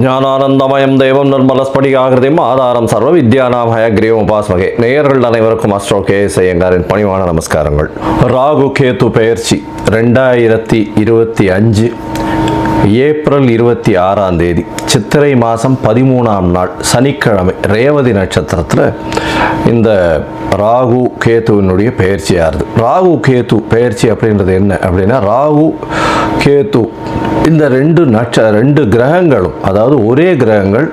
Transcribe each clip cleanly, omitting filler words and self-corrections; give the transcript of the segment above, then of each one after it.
ஞானானந்தமயம் தெய்வம் நிர்மலஸ்படிகாகிருதியும் ஆதாரம் சர்வ வித்யானாம் ஹயக்ரீவம் உபாஸ்மகே. நேயர்கள் அனைவருக்கும் அஸ்ட்ரோ கேஎஸ் ஐயங்காரின் பணிவான நமஸ்காரங்கள். ராகு கேது பெயர்ச்சி 2025 ஏப்ரல் 26ஆம் தேதி சித்திரை மாதம் 13ஆம் நாள் சனிக்கிழமை ரேவதி நட்சத்திரத்தில் இந்த ராகு கேத்துவினுடைய பெயர்ச்சியாகுது. ராகு கேத்து பெயர்ச்சி அப்படின்றது என்ன அப்படின்னா, ராகு கேத்து இந்த ரெண்டு கிரகங்களும், அதாவது ஒரே கிரகங்கள்,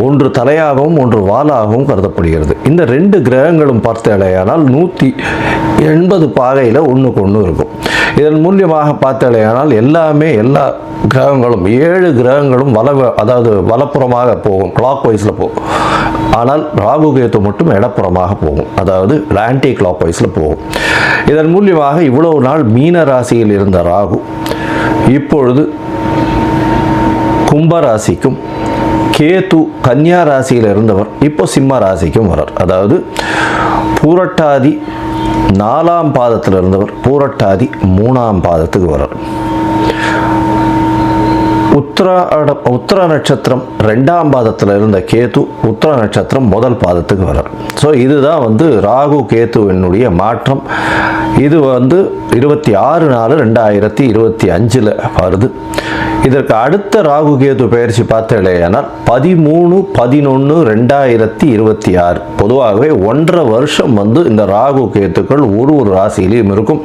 ஒன்று தலையாகவும் ஒன்று வாலாகவும் கருதப்படுகிறது. இந்த ரெண்டு கிரகங்களும் பார்த்தாலேயானால் 180 பாகையில் ஒன்றுக்கு ஒன்று இருக்கும். இதன் மூலியமாக பார்த்தாலேயானால் எல்லா கிரகங்களும் 7 கிரகங்களும் அதாவது வலப்புறமாக போகும், கிளாக் வைஸில் போகும். ஆனால் ராகு கேத்து மட்டும் இடப்புறமாக போகும், அதாவது ஆன்டி கிளாக் வைஸில் போகும். இதன் மூலியமாக இவ்வளவு நாள் மீன ராசியில் இருந்த ராகு இப்பொழுது கும்பராசிக்கும், கேது கன்னியா ராசியில் இருந்தவர் இப்போ சிம்ம ராசிக்கும் வரார். அதாவது பூரட்டாதி 4ஆம் பாதத்தில் இருந்தவர் பூரட்டாதி 3ஆம் பாதத்துக்கு வரார். உத்திர நட்சத்திரம் 2ஆம் பாதத்தில் இருந்த கேது உத்திர நட்சத்திரம் 1 பாதத்துக்கு வரார். ஸோ இதுதான் ராகு கேத்துவினுடைய மாற்றம். இது 26/4/2025 வருது. இதற்கு அடுத்த ராகு கேது பெயர்ச்சி பார்த்தேனால் 13/11/2026. பொதுவாகவே 1.5 வருஷம் இந்த ராகு கேத்துக்கள் ஒரு ராசியிலையும் இருக்கும்.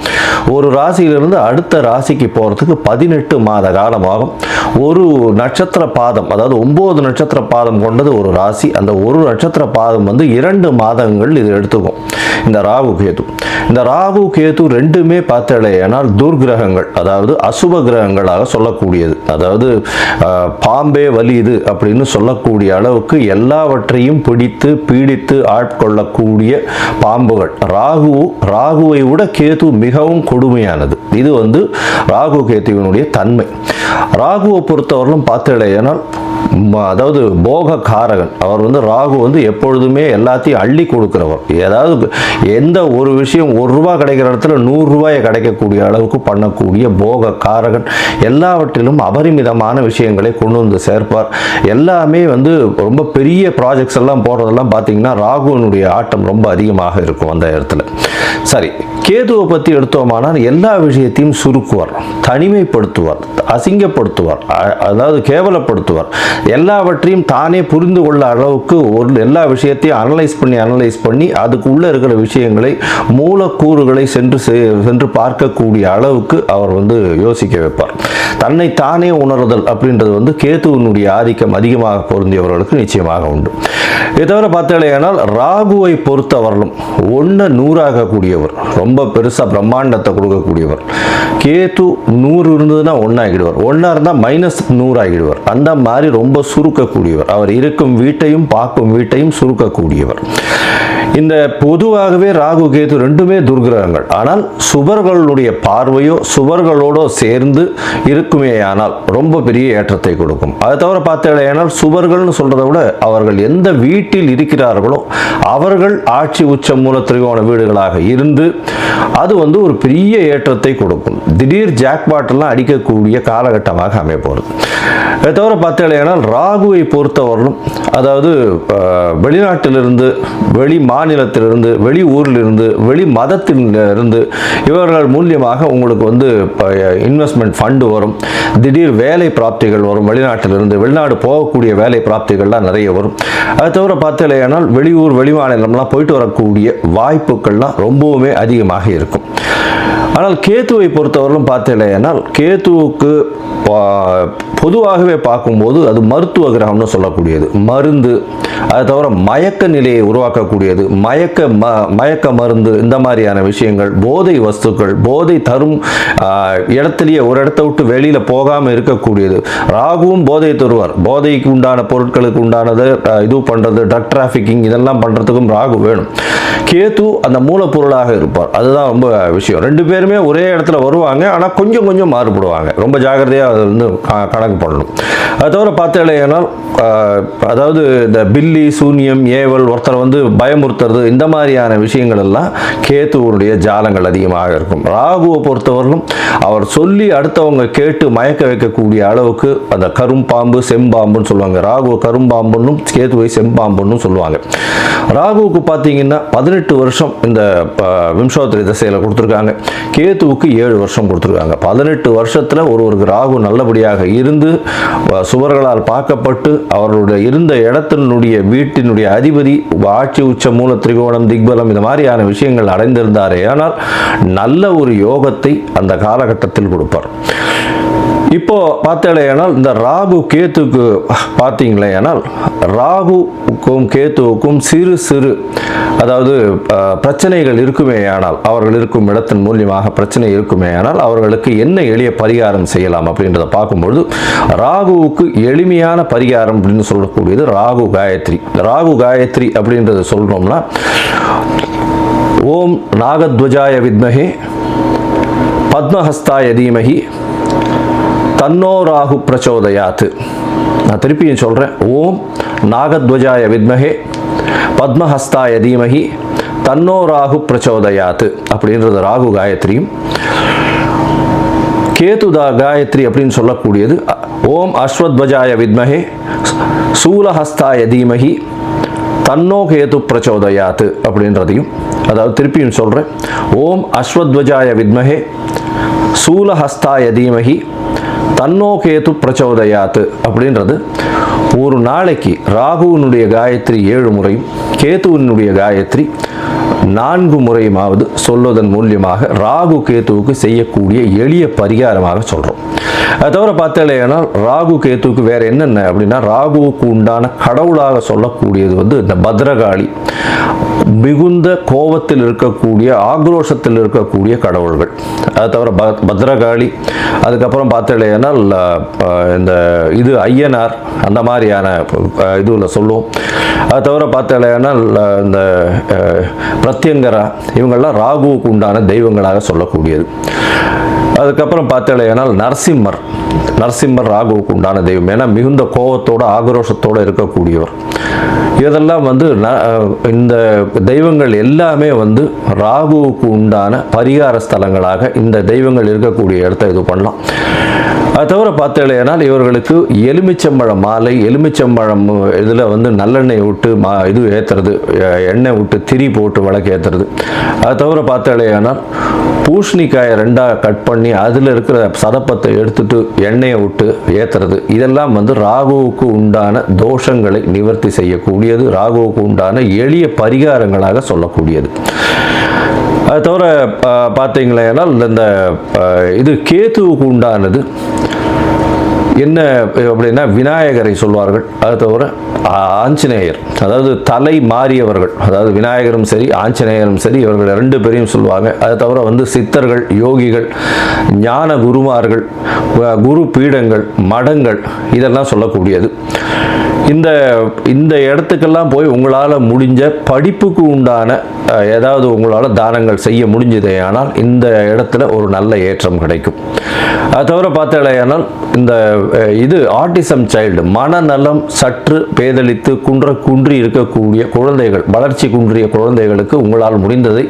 ஒரு ராசியிலிருந்து அடுத்த ராசிக்கு போகிறதுக்கு 18 மாத காலமாகும். ஒரு நட்சத்திர பாதம், அதாவது 9 நட்சத்திர பாதம் கொண்டது ஒரு ராசி. அந்த ஒரு நட்சத்திர பாதம் 2 மாதங்கள் இது எடுத்துக்கும். இந்த ராகு கேது ரெண்டுமே பார்த்தேனால் துர்கிரகங்கள், அதாவது அசுப கிரகங்களாக சொல்லக்கூடியது. அதாவது பாம்பே வலியுது அப்படின்னு சொல்லக்கூடிய அளவுக்கு எல்லாவற்றையும் பிடித்து பீடித்து ஆட்கொள்ளக்கூடிய பாம்புகள். ராகுவை விட கேது மிகவும் கொடுமையானது. இது ராகு கேதுவினுடைய தன்மை. ராகுவை பொறுத்தவரையிலும் பார்த்தேனால் அதாவது போக காரகன். அவர் ராகு எப்பொழுதுமே எல்லாத்தையும் அள்ளி கொடுக்கிறவர். ஏதாவது எந்த ஒரு விஷயம் 1 ரூபா கிடைக்கிற இடத்துல 100 ரூபாயை கிடைக்கக்கூடிய அளவுக்கு பண்ணக்கூடிய போக காரகன். எல்லாவற்றிலும் அபரிமிதமான விஷயங்களை கொண்டு சேர்ப்பார். எல்லாமே ரொம்ப பெரிய ப்ராஜெக்ட்ஸ் எல்லாம் போடுறதெல்லாம் பார்த்தீங்கன்னா ராகுவினுடைய ஆட்டம் ரொம்ப அதிகமாக இருக்கும் அந்த இடத்துல. சரி, கேதுவை பற்றி எடுத்தோமானால் எல்லா விஷயத்தையும் சுருக்குவார், தனிமைப்படுத்துவார், அசிங்கப்படுத்துவார், அதாவது கேவலப்படுத்துவார். எல்லாவற்றையும் தானே புரிந்து கொள்ள அளவுக்கு எல்லா விஷயத்தையும் அனலைஸ் பண்ணி அதுக்குள்ளே இருக்கிற விஷயங்களை, மூலக்கூறுகளை சென்று பார்க்கக்கூடிய அளவுக்கு அவர் யோசிக்க வைப்பார். தன்னை தானே உணர்தல் அப்படின்றது கேதுவினுடைய ஆதிக்கம் அதிகமாக பொருந்தியவர்களுக்கு நிச்சயமாக உண்டு. இதை தவிர பார்த்தாலேயானால் ராகுவை பொறுத்தவரையிலும் 1 100ஆகக்கூடியவர், ரொம்ப பெருசாக பிரம்மாண்டத்தை கொடுக்கக்கூடியவர். கேது 100 இருந்ததுன்னா 1 ஆகிடுவார், 1 இருந்தால் -100 ஆகிடுவார். அந்த மாதிரி ரொம்ப சுருக்கக்கூடியவர். அவர் இருக்கும் வீட்டையும் பார்க்கும் வீட்டையும் சுருக்கக்கூடியவர். இந்த பொதுவாகவே ராகு கேது ரெண்டுமே துர்கிரகங்கள். ஆனால் சுபர்களுடைய பார்வையோ சுபர்களோட சேர்ந்து இருக்குமேயானால் ரொம்ப பெரிய ஏற்றத்தை கொடுக்கும். அதை தவிர பார்த்தேனால் சுபர்கள்னு சொல்றதை விட அவர்கள் எந்த வீட்டில் இருக்கிறார்களோ அவர்கள் ஆட்சி உச்ச மூல திரிகோண வீடுகளாக இருந்து அது ஒரு பெரிய ஏற்றத்தை கொடுக்கும். திடீர் ஜாக்பாட் எல்லாம் அடிக்கக்கூடிய காலகட்டமாக அமையப்போகிறது. அதை தவிர பார்த்தேனால் ராகுவை பொறுத்தவரையிலும், அதாவது வெளிநாட்டிலிருந்து, வெளி மாநிலத்திலிருந்து, வெளி ஊரிலிருந்து, வெளி மதத்திலிருந்து இவர்கள் மூலியமாக உங்களுக்கு இன்வெஸ்ட்மெண்ட் ஃபண்டு வரும். திடீர் வேலை பிராப்திகள் வரும். வெளிநாட்டிலிருந்து வெளிநாடு போகக்கூடிய வேலை பிராப்திகள்லாம் நிறைய வரும். அதை தவிர பார்த்தேனால் வெளியூர் வெளி மாநிலம்லாம் போயிட்டு வரக்கூடிய வாய்ப்புகள்லாம் ரொம்பவுமே அதிகமாக இருக்கும். ஆனால் கேத்துவை பொறுத்தவரையிலும் பார்த்தேனால் கேத்துவுக்கு பொதுவாகவே பார்க்கும்போது அது மருத்துவ கிரகம்னு சொல்லக்கூடியது. மருந்து, அதை தவிர மயக்க நிலையை உருவாக்கக்கூடியது, மயக்க மருந்து, இந்த மாதிரியான விஷயங்கள், போதை வஸ்துக்கள், போதை தரும் இடத்துலையே ஒரு இடத்த விட்டு வெளியில் போகாமல் இருக்கக்கூடியது. ராகுவும் போதை தருவார். போதைக்கு உண்டான பொருட்களுக்கு உண்டானது இது பண்ணுறது, ட்ரக் டிராஃபிக்கிங், இதெல்லாம் பண்ணுறதுக்கும் ராகு வேணும். கேது அந்த மூலப்பொருளாக இருப்பார். அதுதான் ரொம்ப விஷயம். 2 பேருமே பேருமே ஒரே இடத்துல வருவாங்க, ஆனால் கொஞ்சம் கொஞ்சம் மாறுபடுவாங்க. ரொம்ப ஜாகிரதையாக அதை வந்து கணக்கு பண்ணணும். அது தவிர பார்த்தேனால் அதாவது இந்த பில்லி சூன்யம் ஏவல் ஒருத்தர் வந்து பயமுறுத்துறது இந்த மாதிரியான விஷயங்கள் எல்லாம் கேத்துவனுடைய ஜாலங்கள் அதிகமாக இருக்கும். ராகுவை பொறுத்தவரையிலும் அவர் சொல்லி அடுத்தவங்க கேட்டு மயக்க வைக்கக்கூடிய அளவுக்கு அந்த கரும்பாம்பு செம்பாம்புன்னு சொல்லுவாங்க. ராகுவை கரும்பாம்புன்னும் கேத்துவை செம்பாம்புன்னு சொல்லுவாங்க. ராகுவுக்கு பார்த்தீங்கன்னா 18 வருஷம் இந்த விம்சோத்தரி திசையில் கொடுத்துருக்காங்க. கேத்துவுக்கு 7 வருஷம் கொடுத்துருக்காங்க. 18 வருஷத்தில் ஒருவருக்கு ராகு நல்லபடியாக இருந்து சுவர்களால் பார்க்கப்பட்டு அவர்களுடைய இருந்த இடத்தினுடைய வீட்டினுடைய அதிபதி ஆட்சி உச்ச மூல திரிகோணம் திக்பலம் இந்த மாதிரியான விஷயங்கள் அடைந்திருந்தாரே ஆனால் நல்ல ஒரு யோகத்தை அந்த காலகட்டத்தில் கொடுப்பார். இப்போ பார்த்தேனால் இந்த ராகு கேத்துக்கு பார்த்தீங்களேனால் ராகுக்கும் கேத்துவுக்கும் சிறு சிறு அதாவது பிரச்சனைகள் இருக்குமே ஆனால் அவர்கள் இருக்கும் இடத்தின் மூலியமாக பிரச்சனை இருக்குமே ஆனால் அவர்களுக்கு என்ன எளிய பரிகாரம் செய்யலாம் அப்படின்றத பார்க்கும்பொழுது ராகுவுக்கு எளிமையான பரிகாரம் அப்படின்னு சொல்லக்கூடியது ராகு காயத்ரி. ராகு காயத்ரி அப்படின்றத சொல்றோம்னா ஓம் நாகத்வஜாய வித்மஹே பத்மஹஸ்தாய தீமஹி தன்னோ ராகு பிரச்சோதயாத். நான் திருப்பியும் சொல்கிறேன். ஓம் நாகத்வஜாய வித்மஹே பத்மஹஸ்தாய தீமஹி தன்னோ ராகு பிரச்சோதயாத் அப்படின்றது ராகு காயத்ரியும். கேதுதா காயத்ரி அப்படின்னு சொல்லக்கூடியது ஓம் அஸ்வத்வஜாய வித்மஹே சூலஹஸ்தாய தீமஹி தன்னோ கேது பிரச்சோதயாத் அப்படின்றதையும், அதாவது திருப்பியும் சொல்கிறேன். ஓம் அஸ்வத்வஜாய வித்மஹே சூலஹஸ்தாய தீமஹி தன்னோ கேது பிரச்சோதயாத் அப்படின்றது ஒரு நாளைக்கு ராகுவினுடைய காயத்ரி 7 முறையும் கேதுவினுடைய காயத்ரி 4 முறையுமாவது சொல்வதன் மூலியமாக ராகு கேத்துவுக்கு செய்யக்கூடிய எளிய பரிகாரமாக சொல்கிறோம். அது தவிர பார்த்தேன்னா ராகு கேத்துவுக்கு வேற என்னென்ன அப்படின்னா ராகுவுக்கு உண்டான கடவுளாக சொல்லக்கூடியது வந்து இந்த பத்ரகாளி, மிகுந்த கோபத்தில் இருக்கக்கூடிய ஆக்ரோஷத்தில் இருக்கக்கூடிய கடவுள்கள். அது தவிர பத்ரகாளி, அதுக்கப்புறம் பார்த்தேன்னா இந்த இது ஐயனார் அந்த மாதிரியான இதுவில் சொல்லுவோம். அது தவிர பார்த்தேன்னா இந்த பிரத்யங்கரா இவங்கெல்லாம் ராகுவுக்கு உண்டான தெய்வங்களாக சொல்லக்கூடியது. அதுக்கப்புறம் பார்த்தேன்னா நரசிம்மர் ராகுவுக்கு உண்டான தெய்வம். ஏன்னா மிகுந்த கோபத்தோடு ஆக்ரோஷத்தோடு இருக்கக்கூடியவர். இதெல்லாம் வந்து இந்த தெய்வங்கள் எல்லாமே வந்து ராகுவுக்கு உண்டான பரிகார ஸ்தலங்களாக இந்த தெய்வங்கள் இருக்கக்கூடிய இடத்த இது பண்ணலாம். அது தவிர பார்த்தேனால் இவர்களுக்கு எலுமிச்சம்பழம் மாலை, எலுமிச்சம்பழம் இதில் வந்து நல்லெண்ணெய் விட்டு இது ஏற்றுறது, எண்ணெய் விட்டு திரி போட்டு விளக்கு ஏற்றுறது. அது தவிர பார்த்தேனால் பூசணிக்காயை 2ஆக கட் பண்ணி அதில் இருக்கிற சதப்பத்தை எடுத்துட்டு எண்ணெயை விட்டு ஏற்றுறது. இதெல்லாம் வந்து ராகுவுக்கு உண்டான தோஷங்களை நிவர்த்தி செய்யக்கூடியது, ராகுவுக்கு உண்டான எளிய பரிகாரங்களாக சொல்லக்கூடியது. அது தவிர பார்த்தீங்களேனா இந்த இது கேத்துவுக்கு உண்டானது என்ன அப்படின்னா விநாயகரை சொல்வார்கள். அது தவிர ஆஞ்சநேயர், அதாவது தலை மாறியவர்கள், அதாவது விநாயகரும் சரி ஆஞ்சநேயரும் சரி இவர்கள் 2 பேரையும் சொல்லுவாங்க. அது தவிர வந்து சித்தர்கள், யோகிகள், ஞான குருமார்கள், குரு பீடங்கள், மடங்கள் இதெல்லாம் சொல்லக்கூடியது. இந்த இடத்துக்கெல்லாம் போய் உங்களால் முடிஞ்ச படிப்புக்கு உண்டான ஏதாவது உங்களால் தானங்கள் செய்ய முடிஞ்சதே ஆனால் இந்த இடத்துல ஒரு நல்ல ஏற்றம் கிடைக்கும். அது தவிர பார்த்தேனால் இந்த இது ஆட்டிசம் சைல்டு, மனநலம் சற்று பேதலித்து குன்றி இருக்கக்கூடிய குழந்தைகள், வளர்ச்சி குன்றிய குழந்தைகளுக்கு உங்களால் முடிந்ததை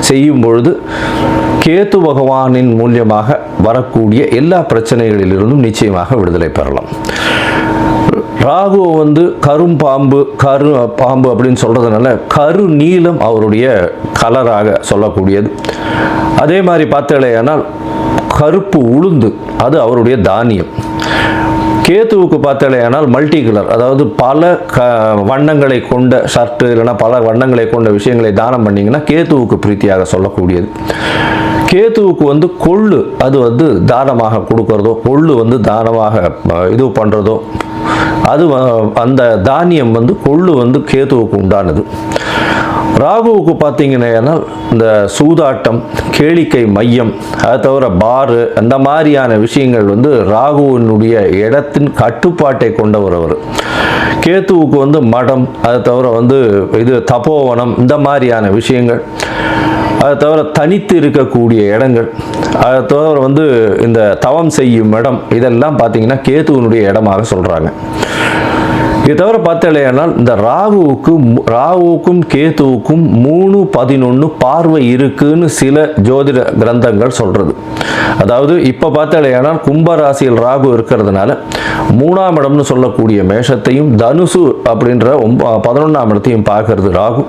செய்யும் பொழுது கேத்து பகவானின் மூலியமாக வரக்கூடிய எல்லா பிரச்சனைகளிலிருந்தும் நிச்சயமாக விடுதலை பெறலாம். ராகு வந்து பாம்பு அப்படின்னு சொல்றதுனால கரு நீலம் அவருடைய கலராக சொல்லக்கூடியது. அதே மாதிரி பார்த்தேனால் கருப்பு உளுந்து அது அவருடைய தானியம். கேத்துவுக்கு பார்த்தேனால் மல்டி கலர், அதாவது பல வண்ணங்களை கொண்ட ஷர்ட்டு இல்லைன்னா பல வண்ணங்களை கொண்ட விஷயங்களை தானம் பண்ணிங்கன்னா கேத்துவுக்கு பிரீத்தியாக சொல்லக்கூடியது. கேத்துவுக்கு வந்து கொள்ளு அது வந்து தானமாக கொடுக்கறதோ, கொள்ளு வந்து தானமாக இது பண்ணுறதோ, அது அந்த தானியம் வந்து கொள்ளு வந்து கேத்துவுக்கு உண்டானது. ராகுவுக்கு பார்த்தீங்கன்னா இந்த சூதாட்டம், கேளிக்கை மையம், அதை தவிர பாரு அந்த மாதிரியான விஷயங்கள் வந்து ராகுவினுடைய இடத்தின் கட்டுப்பாட்டை கொண்டவர் அவர். கேத்துவுக்கு வந்து மடம், அதை தவிர வந்து இது தபோவனம் இந்த மாதிரியான விஷயங்கள். அதை தவிர தனித்து இருக்கக்கூடிய இடங்கள், அதை தவிர வந்து இந்த தவம் செய்யும் இடம், இதெல்லாம் பார்த்தீங்கன்னா கேதுவனுடைய இடமாக சொல்கிறாங்க. இது தவிர பார்த்தாலேயானால் இந்த ராகுவுக்கும் கேதுவுக்கும் 3-11 பார்வை இருக்குன்னு சில ஜோதிட கிரந்தங்கள் சொல்றது. அதாவது இப்போ பார்த்தாலேயானால் கும்பராசியில் ராகு இருக்கிறதுனால 3ஆம் இடம்னு சொல்லக்கூடிய மேஷத்தையும் தனுசு அப்படின்ற 11ஆம் இடத்தையும் பார்க்கறது ராகு.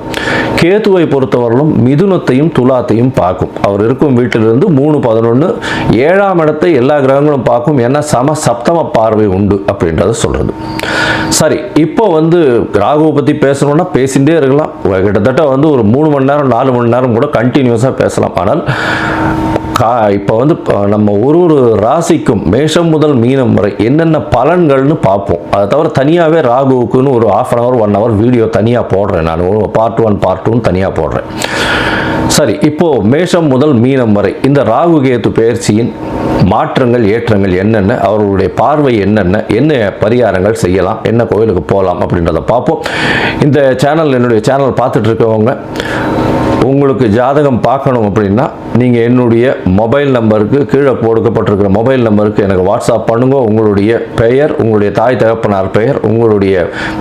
கேதுவை பொறுத்தவரையிலும் மிதுனத்தையும் துலாத்தையும் பார்க்கும். அவர் இருக்கும் வீட்டிலிருந்து 3-11 7ஆம் இடத்தை எல்லா கிரகங்களும் பார்க்கும். ஏன்னா சப்தம பார்வை உண்டு அப்படின்றத சொல்றது. சரி, இப்போ வந்து ராகுவை பற்றி பேசணும்னா பேசிகிட்டே இருக்கலாம். கிட்டத்தட்ட வந்து ஒரு 3 மணி நேரம் 4 மணி நேரம் கூட கண்டினியூஸாக பேசலாம். ஆனால் இப்போ வந்து நம்ம ஒரு ராசிக்கும் மேஷம் முதல் மீனம் வரை என்னென்ன பலன்கள்னு பார்ப்போம். அதை தவிர தனியாகவே ராகுவுக்குன்னு ஒரு 1/2 hour 1 hour வீடியோ தனியாக போடுறேன். நான் பார்ட் 1 பார்ட் 2 தனியாக போடுறேன். சரி, இப்போ மேஷம் முதல் மீனம் வரை இந்த ராகு கேது பெயர்ச்சியின் மாற்றங்கள் ஏற்றங்கள் என்னென்ன, அவர்களுடைய பார்வை என்னென்ன, என்ன பரிகாரங்கள் செய்யலாம், என்ன கோயிலுக்கு போகலாம் அப்படின்றத பார்ப்போம். இந்த சேனல், என்னுடைய சேனல் பார்த்துட்டு இருக்கவங்க உங்களுக்கு ஜாதகம் பார்க்கணும் அப்படின்னா நீங்கள் என்னுடைய மொபைல் நம்பருக்கு, கீழே கொடுக்கப்பட்டிருக்கிற மொபைல் நம்பருக்கு எனக்கு வாட்ஸ்அப் பண்ணுங்க. உங்களுடைய பெயர், உங்களுடைய தாய் தகப்பனார் பெயர், உங்களுடைய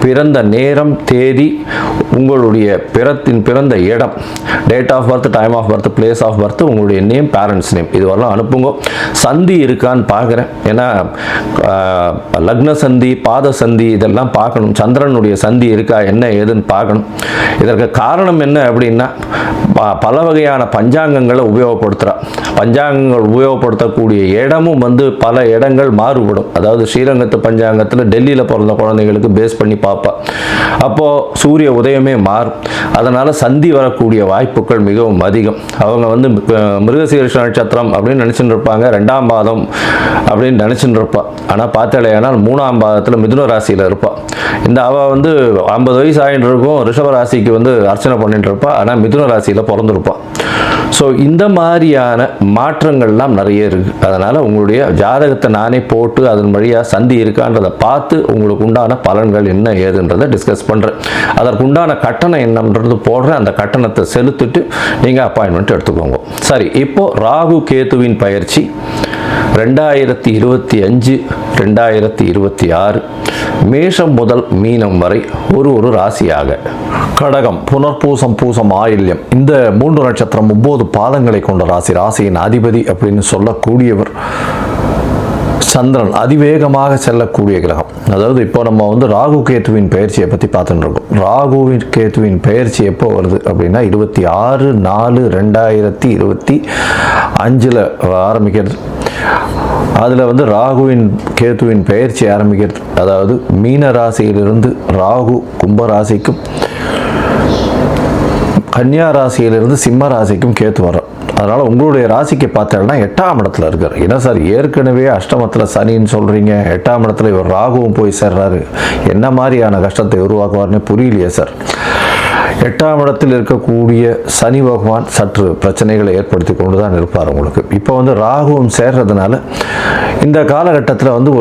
பிறந்த நேரம், தேதி, உங்களுடைய பிறந்த இடம், date of birth, time of birth, place of birth, உங்களுடைய நேம், பேரண்ட்ஸ் நேம், இது வரலாம் அனுப்புங்க. சந்தி இருக்கான்னு பார்க்குறேன். ஏன்னா லக்ன சந்தி, பாத சந்தி இதெல்லாம் பார்க்கணும். சந்திரனுடைய சந்தி இருக்கா, என்ன ஏதுன்னு பார்க்கணும். இதற்கு காரணம் என்ன அப்படின்னா பல வகையான பஞ்சாங்கங்களை உபயோகப்படுத்துகிறார். பஞ்சாங்கங்கள் உபயோகப்படுத்தக்கூடிய இடமும் வந்து பல இடங்கள் மாறுபடும். அதாவது ஸ்ரீரங்கத்து பஞ்சாங்கத்தில் டெல்லியில் பிறந்த குழந்தைங்களுக்கு பேஸ் பண்ணி பார்ப்பா. அப்போது சூரிய உதயமே மாறும். அதனால் சந்தி வரக்கூடிய வாய்ப்புகள் மிகவும் அதிகம். அவங்க வந்து மிருகசீரிஷ நட்சத்திரம் அப்படின்னு நினச்சிட்டு இருப்பாங்க, 2ஆம் பாதம் அப்படின்னு நினச்சிட்டு இருப்பாள். ஆனால் பார்த்தாலேயானால் 3ஆம் பாதத்தில் மிதுன ராசியில் இருப்பாள். இந்த அவள் வந்து 50 வயசு ஆகிட்டு இருக்கும், ரிஷப ராசிக்கு வந்து அர்ச்சனை பண்ணிட்டு இருப்பாள். ஆனால் மிதுன ராசியில் பிறந்திருப்பாள். ஸோ இந்த மாதிரியான மாற்றங்கள்லாம் நிறைய இருக்குது. அதனால் உங்களுடைய ஜாதகத்தை நானே போட்டு அதன் வழியாக சந்தி இருக்கான்றதை பார்த்து உங்களுக்கு உண்டான பலன்கள் என்ன ஏதுன்றதை டிஸ்கஸ் பண்ணுறேன். அதற்குண்டான கட்டணம் என்னன்றது போடுறேன். அந்த கட்டணத்தை செலுத்திட்டு நீங்கள் அப்பாயின்மெண்ட் எடுத்துக்கோங்க. சரி, இப்போது ராகு கேதுவின் பயிற்சி 2025 2026 மேஷம் முதல் மீனம் வரை ஒரு ராசியாக. கடகம், புனர்பூசம், பூசம், ஆயில்யம், இந்த 3 நட்சத்திரம் 9 பாதங்களை கொண்ட ராசி. ராசியின் அதிபதி அப்படின்னு சொல்லக்கூடியவர் சந்திரன், அதிவேகமாக செல்லக்கூடிய கிரகம். அதாவது இப்போ நம்ம வந்து ராகு கேத்துவின் பயிற்சியை பற்றி பார்த்துட்டு இருக்கோம். ராகு கேத்துவின் பயிற்சி எப்போ வருது அப்படின்னா 26/4/2025 ஆரம்பிக்கிறது. அதில் வந்து ராகுவின் கேத்துவின் பயிற்சி ஆரம்பிக்கிறது. அதாவது மீன ராசியிலிருந்து ராகு கும்பராசிக்கும், கன்னியா ராசியிலிருந்து சிம்ம ராசிக்கும் கேத்து வர்றார். அதனால் உங்களுடைய ராசிக்கு பார்த்தோம்னா 8ஆம் இடத்துல இருக்கார். ஏன்னா சார் ஏற்கனவே அஷ்டமத்தில் சனின்னு சொல்கிறீங்க, 8ஆம் இடத்துல இவர் ராகுவும் போய் சேர்றாரு, என்ன மாதிரியான கஷ்டத்தை உருவாக்குவார்னு புரியலையே சார். 8ஆம் இடத்தில் இருக்கக்கூடிய சனி பகவான் சற்று பிரச்சனைகளை ஏற்படுத்தி கொண்டு தான் இருப்பார் உங்களுக்கு. இப்போ வந்து ராகுவும் சேர்றதுனால இந்த காலகட்டத்தில் வந்து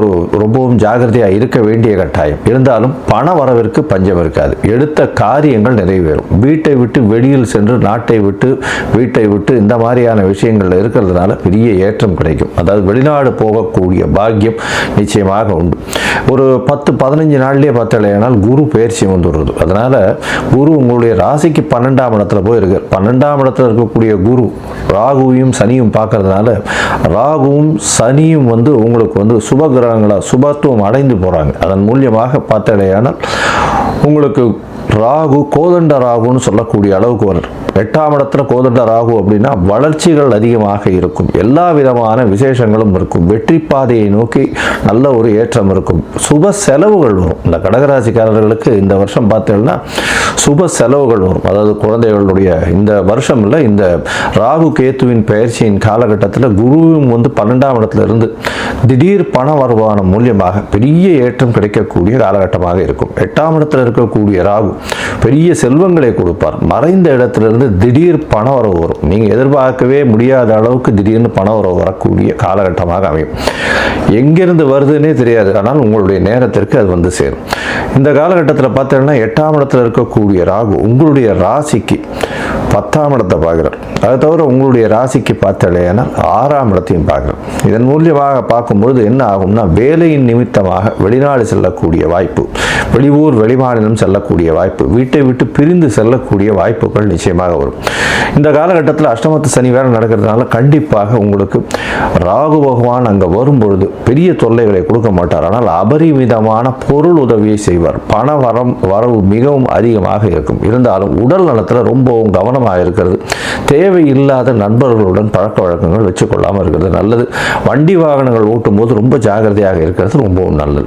ரொம்பவும் ஜாகிரதையாக இருக்க வேண்டிய கட்டாயம். இருந்தாலும் பண வரவிற்கு பஞ்சம் இருக்காது. எடுத்த காரியங்கள் நிறைவேறும். வீட்டை விட்டு வெளியில் சென்று, நாட்டை விட்டு வீட்டை விட்டு இந்த மாதிரியான விஷயங்கள் இருக்கிறதுனால பெரிய ஏற்றம் கிடைக்கும். அதாவது வெளிநாடு போகக்கூடிய பாக்கியம் நிச்சயமாக உண்டு. ஒரு 10-15 நாள்லேயே பார்த்தாலேனால் குரு பயிற்சி வந்துடுறது. அதனால் குரு உங்களுடைய ராசிக்கு 12ஆம் இடத்துல போயிருக்கார். 12ஆம் இடத்துல இருக்கக்கூடிய குரு ராகுவையும் சனியும் பார்க்கறதுனால ராகுவும் சனியும் வந்து உங்களுக்கு வந்து சுப கிரகங்களாக சுபத்துவம் அடைந்து போகிறாங்க. அதன் மூலியமாக பார்த்தாலேயானால் உங்களுக்கு ராகு கோதண்ட ராகுன்னு சொல்லக்கூடிய அளவுக்கு வரும். 8ஆம் இடத்துல கோதண்ட ராகு அப்படின்னா வளர்ச்சிகள் அதிகமாக இருக்கும், எல்லா விதமான விசேஷங்களும் இருக்கும், வெற்றி பாதையை நோக்கி நல்ல ஒரு ஏற்றம் இருக்கும், சுப செலவுகள் வரும். இந்த கடகராசிக்காரர்களுக்கு இந்த வருஷம் பார்த்தீங்கன்னா சுப செலவுகள் வரும். அதாவது குழந்தைகளுடைய இந்த வருஷம் இல்லை, இந்த ராகு கேத்துவின் பயிற்சியின் காலகட்டத்தில் குருவும் வந்து 12ஆம் இடத்துல இருந்து திடீர் பண வருமானம் மூலியமாக பெரிய ஏற்றம் கிடைக்கக்கூடிய காலகட்டமாக இருக்கும். 8ஆம் இடத்துல இருக்கக்கூடிய ராகு பெரிய செல்வங்களை கொடுப்பார். மறைந்த இடத்திலிருந்து திடீர் பண வரவு வரும். நீங்கள் எதிர்பார்க்கவே முடியாத அளவுக்கு திடீர்னு பண வரவு வரக்கூடிய காலகட்டமாக அமையும். எங்கிருந்து வருதுன்னே தெரியாது, ஆனால் உங்களுடைய நேரத்திற்கு அது வந்து சேரும். இந்த காலகட்டத்தில் பார்த்தீங்கன்னா 8ஆம் இடத்துல இருக்கக்கூடிய ராகு உங்களுடைய ராசிக்கு 10ஆம் இடத்தை பார்க்குறார். அதை தவிர உங்களுடைய ராசிக்கு பார்த்தலைன்னா 6ஆம் இடத்தையும் பார்க்குறார். இதன் மூலியமாக பார்க்கும்பொழுது என்ன ஆகும்னா, வேலையின் நிமித்தமாக வெளிநாடு செல்லக்கூடிய வாய்ப்பு, வெளியூர் வெளிமாநிலம் செல்லக்கூடிய வாய்ப்பு, வீட்டை விட்டு பிரிந்து செல்லக்கூடிய வாய்ப்புகள் நிச்சயமாக வரும். இந்த காலகட்டத்தில் அஷ்டமத்து சனி வேறு நடக்கிறதுனால கண்டிப்பாக உங்களுக்கு ராகு பகவான் அங்கே வரும்பொழுது பெரிய தொல்லைகளை கொடுக்க மாட்டார். ஆனால் அபரிமிதமான பொருள் உதவியை செய்வார். பண வரவு மிகவும் அதிகமாக இருக்கும். இருந்தாலும் உடல் நலத்தில் ரொம்பவும் கவனமாக இருக்கிறது. தேவையில்லாத நண்பர்களுடன் பழக்க வழக்கங்கள் வச்சுக்கொள்ளாமல் இருக்கிறது நல்லது. வண்டி வாகனங்கள் ஓட்டும் போது ரொம்ப ஜாகிரதையாக இருக்கிறது ரொம்பவும் நல்லது.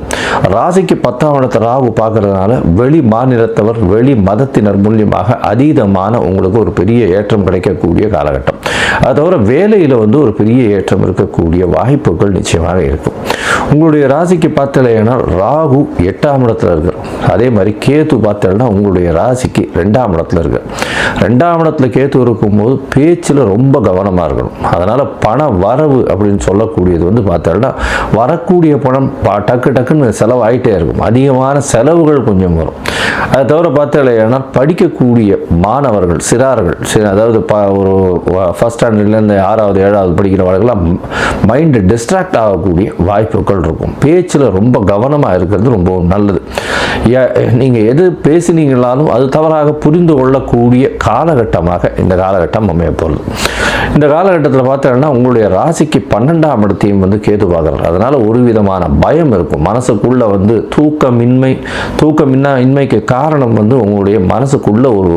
ராசிக்கு 10ஆம் இடத்தை ராகு பார்க்கறதுனால வெளி மாநிலத்தவர், வெளி மதத்தினர் மூலியமாக அதீதமான உங்களுக்கு ஒரு பெரிய ஏற்றம் கிடைக்கக்கூடிய காலகட்டம். அது தவிர வேலையில் வந்து ஒரு பெரிய ஏற்றம் இருக்கக்கூடிய வாய்ப்புகள் நிச்சயமாக இருக்கும். உங்களுடைய ராசிக்கு பார்த்தலைன்னா ராகு 8ஆம் இடத்துல இருக்கு. அதே மாதிரி கேது பார்த்தலைன்னா உங்களுடைய ராசிக்கு 2ஆம் இடத்துல இருக்கு. 2ஆம் இடத்துல கேது இருக்கும்போது பேச்சில் ரொம்ப கவனமாக இருக்கணும். அதனால் பண வரவு அப்படின்னு சொல்லக்கூடியது வந்து பார்த்தோம்னா வரக்கூடிய பணம் டக்கு டக்குன்னு செலவாயிட்டே இருக்கும். அதிகமான செலவுகள் கொஞ்சம் வரும். அதை தவிர பார்த்தீங்கன்னா படிக்கக்கூடிய மாணவர்கள், சிறார்கள், அதாவது ஒரு ஃபஸ்ட் ஸ்டாண்டர்ட்லேருந்து 6வது 7வது படிக்கிறவர்கள்லாம் மைண்டு டிஸ்ட்ராக்ட் ஆகக்கூடிய வாய்ப்புகள் இருக்கும். பேச்சில் ரொம்ப கவனமாக இருக்கிறது ரொம்ப நல்லது. நீங்கள் எது பேசினீங்களாலும் அது தவறாக புரிந்து கொள்ளக்கூடிய காலகட்டமாக இந்த காலகட்டம் அமைய போகிறது. இந்த காலகட்டத்தில் பார்த்தீங்கன்னா உங்களுடைய ராசிக்கு 12ஆம் இடத்தையும் வந்து கேது பார்க்குறாரு. அதனால் ஒரு விதமான பயம் இருக்கும். மனசுக்குள்ளே வந்து தூக்கமின்மைக்கு காரணம் வந்து உங்களுடைய மனசுக்குள்ளே ஒரு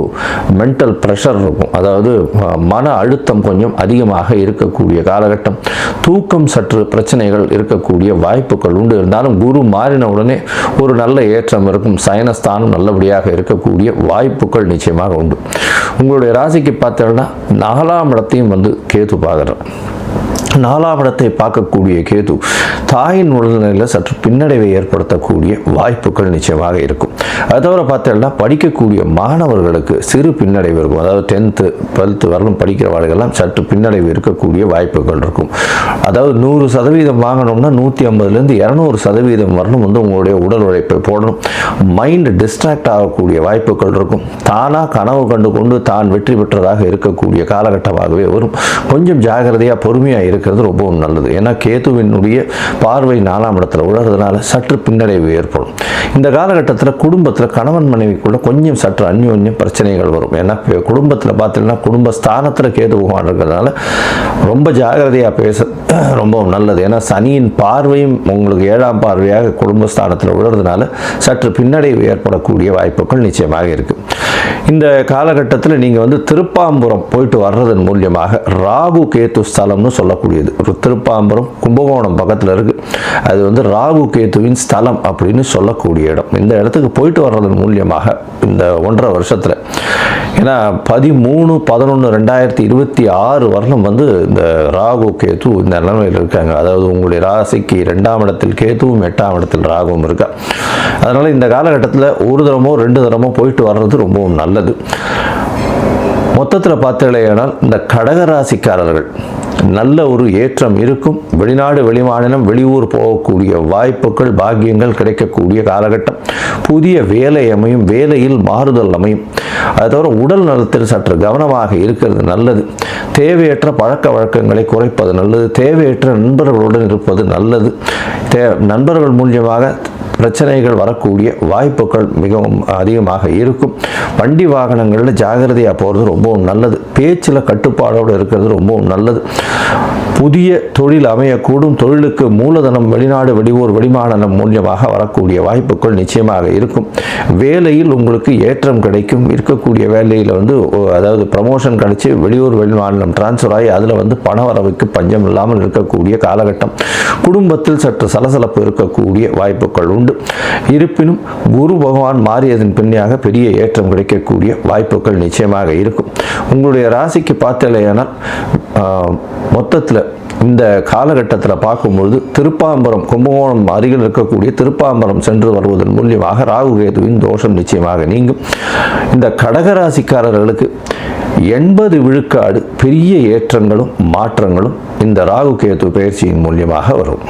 மென்டல் ப்ரெஷர் இருக்கும். அதாவது மன அழுத்தம் கொஞ்சம் அதிகமாக இருக்கக்கூடிய காலகட்டம். தூக்கம் சற்று பிரச்சனைகள் இருக்கக்கூடிய வாய்ப்புகள் உண்டு. இருந்தாலும் குரு மாறின உடனே ஒரு நல்ல ஏற்றம் இருக்கும். சயனஸ்தானம் நல்லபடியாக இருக்கக்கூடிய வாய்ப்புகள் நிச்சயமாக உண்டு. உங்களுடைய ராசிக்கு பார்த்தீங்கன்னா 4ஆம் இடத்தையும் வந்து கேது பார்க்குறார். 4ஆம் இடத்தை பார்க்கக்கூடிய கேது தாயின் உடல்நிலையில் சற்று பின்னடைவை ஏற்படுத்தக்கூடிய வாய்ப்புகள் நிச்சயமாக இருக்கும். அது தவிர பார்த்தீங்கன்னா படிக்கக்கூடிய மாணவர்களுக்கு சிறு பின்னடைவு இருக்கும். அதாவது 10th 12th வரலும் படிக்கிறவர்களெல்லாம் சற்று பின்னடைவு இருக்கக்கூடிய வாய்ப்புகள் இருக்கும். அதாவது 100% வாங்கணும்னா 150லேருந்து 200% வரணும் வந்து உங்களுடைய உடல் உழைப்பை போடணும். மைண்டு டிஸ்ட்ராக்ட் ஆகக்கூடிய வாய்ப்புகள் இருக்கும். தானாக கனவு கண்டு கொண்டு தான் வெற்றி பெற்றதாக இருக்கக்கூடிய காலகட்டமாகவே வரும். கொஞ்சம் ஜாகிரதையாக பொறுமையாக இருக்கிறது ரொம்பவும் நல்லது. ஏன்னா கேதுவினுடைய பார்வை 4ஆம் இடத்துல உழறதுனால சற்று பின்னடைவு ஏற்படும். இந்த காலகட்டத்தில் குடும்பத்தில் கணவன் மனைவிக்குள்ள கொஞ்சம் சற்று அந்யோன்யம் பிரச்சனைகள் வரும். ஏன்னா குடும்பத்தில் பார்த்தீங்கன்னா குடும்பஸ்தானத்தில் கேது பகவான் இருக்கிறதுனால ரொம்ப ஜாகிரதையாக பேச ரொம்பவும் நல்லது. ஏன்னா சனியின் பார்வையும் உங்களுக்கு 7ஆம் பார்வையாக குடும்பஸ்தானத்தில் உழறதுனால சற்று பின்னடைவு ஏற்படக்கூடிய வாய்ப்புகள் நிச்சயமாக இருக்குது. இந்த காலகட்டத்தில் நீங்கள் வந்து திருப்பாம்புரம் போயிட்டு வர்றதன் மூலியமாக ராகு கேத்து ஸ்தலம்னு சொல்லக்கூடியது ஒரு திருப்பாம்புரம் கும்பகோணம் பக்கத்தில் இருக்குது. அது வந்து ராகு கேத்துவின் ஸ்தலம் அப்படின்னு சொல்லக்கூடிய இடம். இந்த இடத்துக்கு போயிட்டு வர்றதன் மூலியமாக இந்த 1.5 வருஷத்தில், ஏன்னா 13/11/2026 வரலும் வந்து இந்த ராகு கேத்து இந்த நிலைமையில் இருக்காங்க. அதாவது உங்களுடைய ராசிக்கு 2ஆம் இடத்தில் கேத்துவும் 8ஆம் இடத்தில் ராகுவும் இருக்கா. அதனால் இந்த காலகட்டத்தில் ஒரு தரமோ 2 தரமோ போயிட்டு வர்றது ரொம்பவும் நல்லது. மொத்தத்தில் பார்த்தீங்கன்னா இந்த கடகராசிக்காரர்கள் நல்ல ஒரு ஏற்றம் இருக்கும். வெளிநாடு வெளிமாநிலம் வெளியூர் போகக்கூடிய வாய்ப்புகள் பாக்கியங்கள் கிடைக்கக்கூடிய காலகட்டம். புதிய வேலை அமையும், வேலையில் மாறுதல் அமையும். அது தவிர உடல் நலத்தில் சற்று கவனமாக இருக்கிறது நல்லது. தேவையற்ற பழக்க வழக்கங்களை குறைப்பது நல்லது. தேவையற்ற நண்பர்களுடன் இருப்பது நல்லது. நண்பர்கள் மூலியமாக பிரச்சனைகள் வரக்கூடிய வாய்ப்புகள் மிகவும் அதிகமாக இருக்கும். வண்டி வாகனங்களில் ஜாகிரதையாக போகிறது ரொம்பவும் நல்லது. பேச்சில் கட்டுப்பாடோடு இருக்கிறது ரொம்பவும் நல்லது. புதிய தொழில் அமையக்கூடும். தொழிலுக்கு மூலதனம் வெளிநாடு வெளியூர் வெளிமாநிலம் மூலியமாக வரக்கூடிய வாய்ப்புகள் நிச்சயமாக இருக்கும். வேலையில் உங்களுக்கு ஏற்றம் கிடைக்கும். இருக்கக்கூடிய வேலையில் வந்து அதாவது ப்ரமோஷன் கிடைச்சி வெளியூர் வெளிமாநிலம் டிரான்ஸ்ஃபர் ஆகி அதில் வந்து பண வரவுக்கு பஞ்சம் இல்லாமல் இருக்கக்கூடிய காலகட்டம். குடும்பத்தில் சற்று சலசலப்பு இருக்கக்கூடிய வாய்ப்புகள் உண்டு. இருப்பினும் குரு பகவான் மாறியதன் பின்னாக பெரிய ஏற்றம் கிடைக்கக்கூடிய வாய்ப்புகள் நிச்சயமாக இருக்கும். உங்களுடைய ராசிக்கு பார்த்தலையானால் மொத்தத்தில் இந்த காலகட்டத்தில் பார்க்கும்பொழுது திருப்பாம்பரம், கும்பகோணம் அருகில் இருக்கக்கூடிய திருப்பாம்பரம் சென்று வருவதன் மூலியமாக ராகு கேதுவின் தோஷம் நிச்சயமாக நீங்கும். இந்த கடகராசிக்காரர்களுக்கு 80 விழுக்காடு பெரிய ஏற்றங்களும் மாற்றங்களும் இந்த ராகு கேது பயிற்சியின் மூலியமாக வரும்.